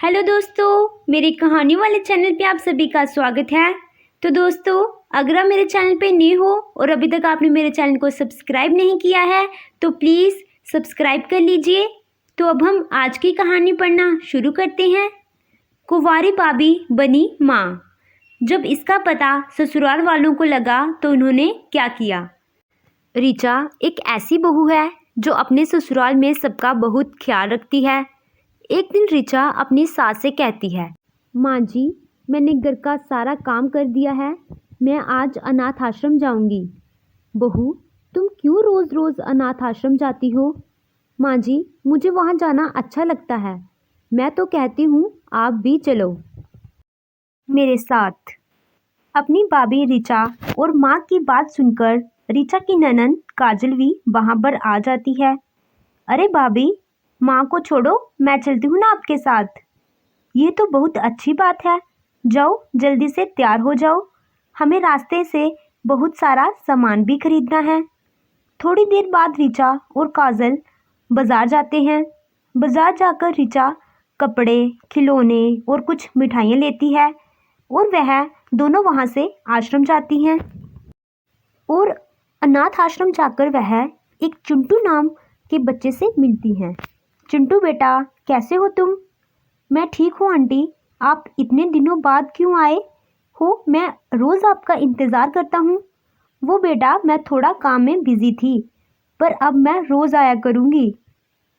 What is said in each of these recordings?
Hello दोस्तों, मेरे कहानी वाले चैनल पे आप सभी का स्वागत है। तो दोस्तों, अगर आप मेरे चैनल पे न्यू हो और अभी तक आपने मेरे चैनल को सब्सक्राइब नहीं किया है तो प्लीज़ सब्सक्राइब कर लीजिए। तो अब हम आज की कहानी पढ़ना शुरू करते हैं। कुंवारी भाभी बनी माँ। जब इसका पता ससुराल वालों को लगा तो उन्होंने क्या किया। ऋचा एक ऐसी बहू है जो अपने ससुराल में सबका बहुत ख्याल रखती है। एक दिन ऋचा अपनी सास से कहती है, माँ जी, मैंने घर का सारा काम कर दिया है, मैं आज अनाथ आश्रम जाऊंगी। बहू, तुम क्यों रोज़ रोज़ अनाथ आश्रम जाती हो। माँ जी, मुझे वहाँ जाना अच्छा लगता है, मैं तो कहती हूँ आप भी चलो मेरे साथ। अपनी भाभी ऋचा और माँ की बात सुनकर ऋचा की ननद काजल भी वहाँ पर आ जाती है। अरे भाभी, माँ को छोड़ो, मैं चलती हूँ ना आपके साथ। ये तो बहुत अच्छी बात है, जाओ जल्दी से तैयार हो जाओ, हमें रास्ते से बहुत सारा सामान भी खरीदना है। थोड़ी देर बाद ऋचा और काजल बाजार जाते हैं। बाजार जाकर ऋचा कपड़े, खिलौने और कुछ मिठाइयाँ लेती है और वह दोनों वहाँ से आश्रम जाती हैं। और अनाथ आश्रम जाकर वह एक चिंटू नाम के बच्चे से मिलती हैं। चिंटू बेटा, कैसे हो तुम। मैं ठीक हूँ आंटी, आप इतने दिनों बाद क्यों आए हो, मैं रोज़ आपका इंतज़ार करता हूँ। वो बेटा, मैं थोड़ा काम में बिज़ी थी, पर अब मैं रोज़ आया करूँगी।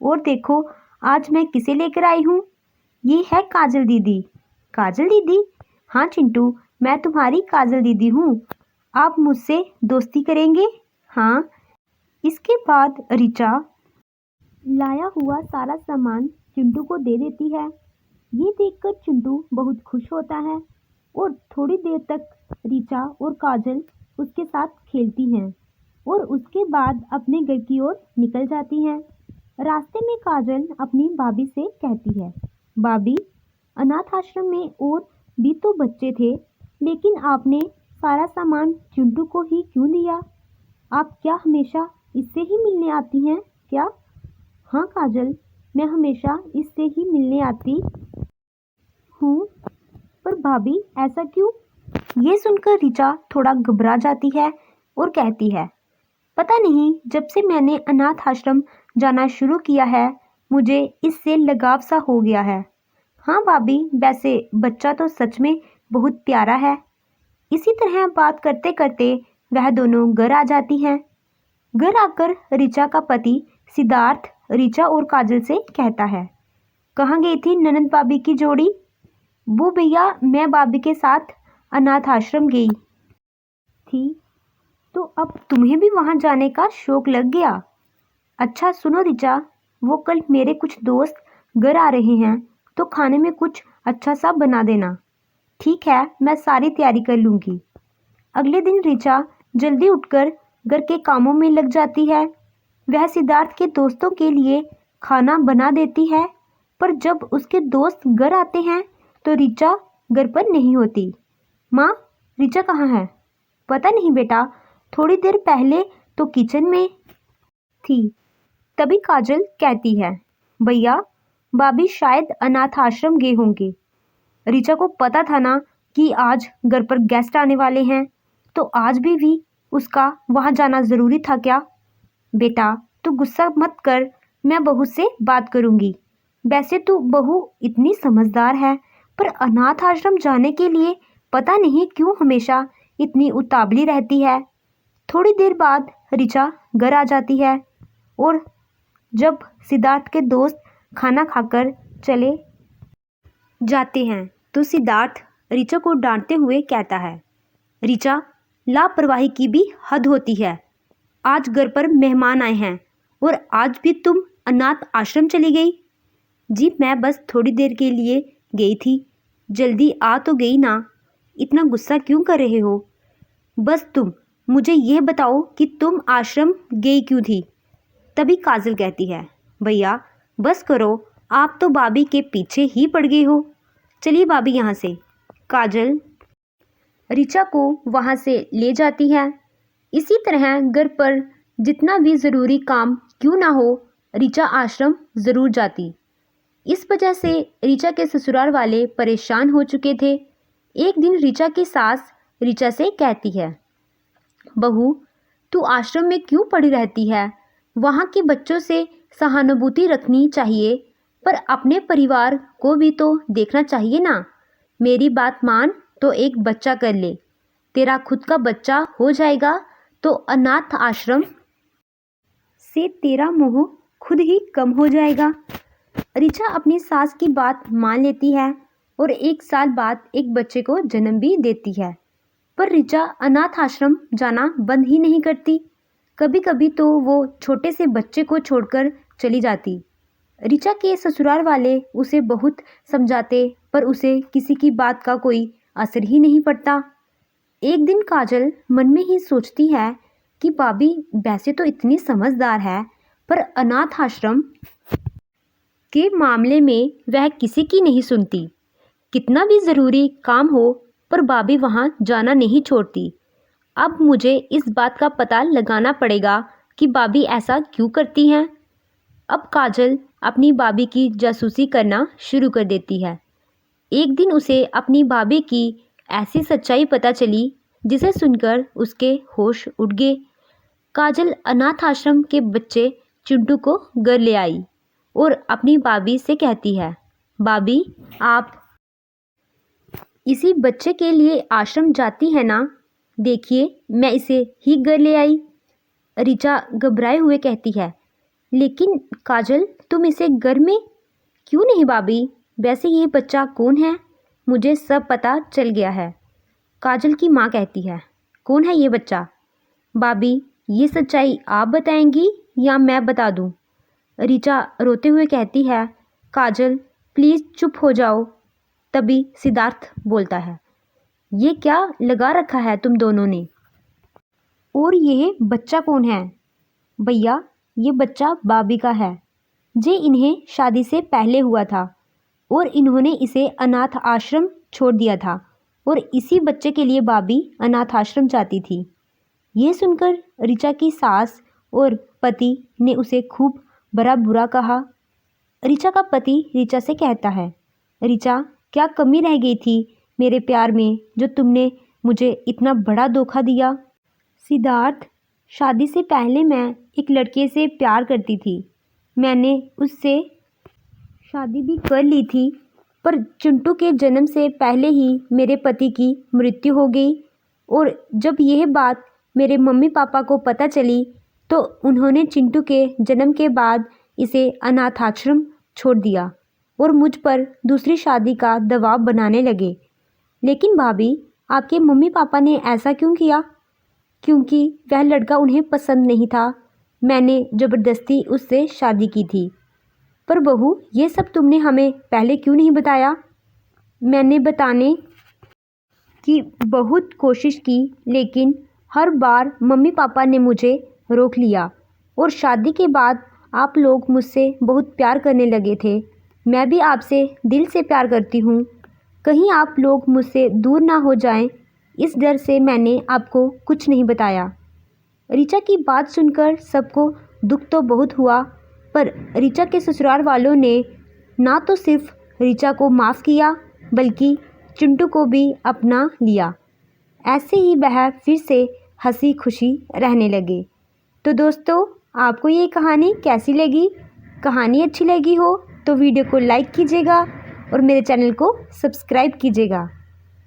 और देखो, आज मैं किसे लेकर आई हूँ, ये है काजल दीदी। काजल दीदी? हाँ चिंटू, मैं तुम्हारी काजल दीदी हूँ, आप मुझसे दोस्ती करेंगे। हाँ। इसके बाद ऋचा लाया हुआ सारा सामान चिंटू को दे देती है। ये देखकर चिंटू बहुत खुश होता है और थोड़ी देर तक ऋचा और काजल उसके साथ खेलती हैं और उसके बाद अपने घर की ओर निकल जाती हैं। रास्ते में काजल अपनी भाभी से कहती है, भाभी, अनाथ आश्रम में और भी तो बच्चे थे, लेकिन आपने सारा सामान चिंटू को ही क्यों दिया। आप क्या हमेशा इससे ही मिलने आती हैं क्या। हाँ काजल, मैं हमेशा इससे ही मिलने आती हूँ, पर भाभी ऐसा क्यों। ये सुनकर ऋचा थोड़ा घबरा जाती है और कहती है, पता नहीं, जब से मैंने अनाथ आश्रम जाना शुरू किया है मुझे इससे लगाव सा हो गया है। हाँ भाभी, वैसे बच्चा तो सच में बहुत प्यारा है। इसी तरह बात करते करते वह दोनों घर आ जाती हैं। घर आकर ऋचा का पति सिद्धार्थ ऋचा और काजल से कहता है, कहाँ गई थी ननद भाभी की जोड़ी। वो भैया, मैं भाभी के साथ अनाथ आश्रम गई थी, तो अब तुम्हें भी वहाँ जाने का शौक लग गया। अच्छा सुनो ऋचा, वो कल मेरे कुछ दोस्त घर आ रहे हैं, तो खाने में कुछ अच्छा सा बना देना। ठीक है, मैं सारी तैयारी कर लूँगी। अगले दिन ऋचा जल्दी उठकर घर के कामों में लग जाती है। वह सिद्धार्थ के दोस्तों के लिए खाना बना देती है, पर जब उसके दोस्त घर आते हैं तो ऋचा घर पर नहीं होती। माँ, ऋचा कहाँ है। पता नहीं बेटा, थोड़ी देर पहले तो किचन में थी। तभी काजल कहती है, भैया, भाभी शायद अनाथ आश्रम गए होंगे। ऋचा को पता था ना कि आज घर पर गेस्ट आने वाले हैं, तो आज भी उसका वहाँ जाना ज़रूरी था क्या। बेटा, तू गुस्सा मत कर, मैं बहू से बात करूँगी। वैसे तो बहू इतनी समझदार है, पर अनाथ आश्रम जाने के लिए पता नहीं क्यों हमेशा इतनी उतावली रहती है। थोड़ी देर बाद ऋचा घर आ जाती है और जब सिद्धार्थ के दोस्त खाना खाकर चले जाते हैं तो सिद्धार्थ ऋचा को डांटते हुए कहता है, ऋचा, लापरवाही की भी हद होती है। आज घर पर मेहमान आए हैं और आज भी तुम अनाथ आश्रम चली गई। जी, मैं बस थोड़ी देर के लिए गई थी, जल्दी आ तो गई ना, इतना गुस्सा क्यों कर रहे हो। बस तुम मुझे ये बताओ कि तुम आश्रम गई क्यों थी। तभी काजल कहती है, भैया बस करो, आप तो भाभी के पीछे ही पड़ गई हो। चलिए भाभी यहाँ से। काजल ऋचा को वहाँ से ले जाती है। इसी तरह घर पर जितना भी ज़रूरी काम क्यों ना हो, ऋचा आश्रम ज़रूर जाती। इस वजह से ऋचा के ससुराल वाले परेशान हो चुके थे। एक दिन ऋचा की सास ऋचा से कहती है, बहू तू आश्रम में क्यों पड़ी रहती है? वहाँ के बच्चों से सहानुभूति रखनी चाहिए, पर अपने परिवार को भी तो देखना चाहिए ना। मेरी बात मान तो एक बच्चा कर ले, तेरा खुद का बच्चा हो जाएगा तो अनाथ आश्रम से तेरा मोह खुद ही कम हो जाएगा। ऋचा अपनी सास की बात मान लेती है और 1 साल बाद एक बच्चे को जन्म भी देती है। पर ऋचा अनाथ आश्रम जाना बंद ही नहीं करती। कभी कभी तो वो छोटे से बच्चे को छोड़कर चली जाती। ऋचा के ससुराल वाले उसे बहुत समझाते, पर उसे किसी की बात का कोई असर ही नहीं पड़ता। एक दिन काजल मन में ही सोचती है कि भाभी वैसे तो इतनी समझदार है, पर अनाथ आश्रम के मामले में वह किसी की नहीं सुनती। कितना भी ज़रूरी काम हो, पर भाभी वहाँ जाना नहीं छोड़ती। अब मुझे इस बात का पता लगाना पड़ेगा कि भाभी ऐसा क्यों करती हैं। अब काजल अपनी भाभी की जासूसी करना शुरू कर देती है। एक दिन उसे अपनी भाभी की ऐसी सच्चाई पता चली जिसे सुनकर उसके होश उड़ गए। काजल अनाथ आश्रम के बच्चे चिंटू को घर ले आई और अपनी भाभी से कहती है, भाभी आप इसी बच्चे के लिए आश्रम जाती है ना? देखिए मैं इसे ही घर ले आई। ऋचा घबराए हुए कहती है, लेकिन काजल तुम इसे घर में क्यों नहीं भाभी? वैसे ये बच्चा कौन है? मुझे सब पता चल गया है। काजल की माँ कहती है, कौन है ये बच्चा? भाभी ये सच्चाई आप बताएंगी या मैं बता दूं? ऋचा रोते हुए कहती है, काजल प्लीज़ चुप हो जाओ। तभी सिद्धार्थ बोलता है, ये क्या लगा रखा है तुम दोनों ने? और ये बच्चा कौन है? भैया ये बच्चा भाभी का है, जे इन्हें शादी से पहले हुआ था और इन्होंने इसे अनाथ आश्रम छोड़ दिया था और इसी बच्चे के लिए भाभी अनाथ आश्रम जाती थी। ये सुनकर ऋचा की सास और पति ने उसे खूब बड़ा बुरा कहा। ऋचा का पति ऋचा से कहता है, ऋचा क्या कमी रह गई थी मेरे प्यार में जो तुमने मुझे इतना बड़ा धोखा दिया? सिद्धार्थ शादी से पहले मैं एक लड़के से प्यार करती थी। मैंने उससे शादी भी कर ली थी, पर चिंटू के जन्म से पहले ही मेरे पति की मृत्यु हो गई और जब यह बात मेरे मम्मी पापा को पता चली तो उन्होंने चिंटू के जन्म के बाद इसे अनाथ आश्रम छोड़ दिया और मुझ पर दूसरी शादी का दबाव बनाने लगे। लेकिन भाभी आपके मम्मी पापा ने ऐसा क्यों किया? क्योंकि वह लड़का उन्हें पसंद नहीं था। मैंने ज़बरदस्ती उससे शादी की थी। पर बहू ये सब तुमने हमें पहले क्यों नहीं बताया? मैंने बताने की बहुत कोशिश की, लेकिन हर बार मम्मी पापा ने मुझे रोक लिया और शादी के बाद आप लोग मुझसे बहुत प्यार करने लगे थे। मैं भी आपसे दिल से प्यार करती हूँ। कहीं आप लोग मुझसे दूर ना हो जाएं, इस डर से मैंने आपको कुछ नहीं बताया। ऋचा की बात सुनकर सबको दुख तो बहुत हुआ, पर ऋचा के ससुराल वालों ने ना तो सिर्फ ऋचा को माफ़ किया बल्कि चिंटू को भी अपना लिया। ऐसे ही वह फिर से हंसी खुशी रहने लगे। तो दोस्तों आपको ये कहानी कैसी लगी? कहानी अच्छी लगी हो तो वीडियो को लाइक कीजिएगा और मेरे चैनल को सब्सक्राइब कीजिएगा।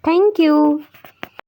Thank you.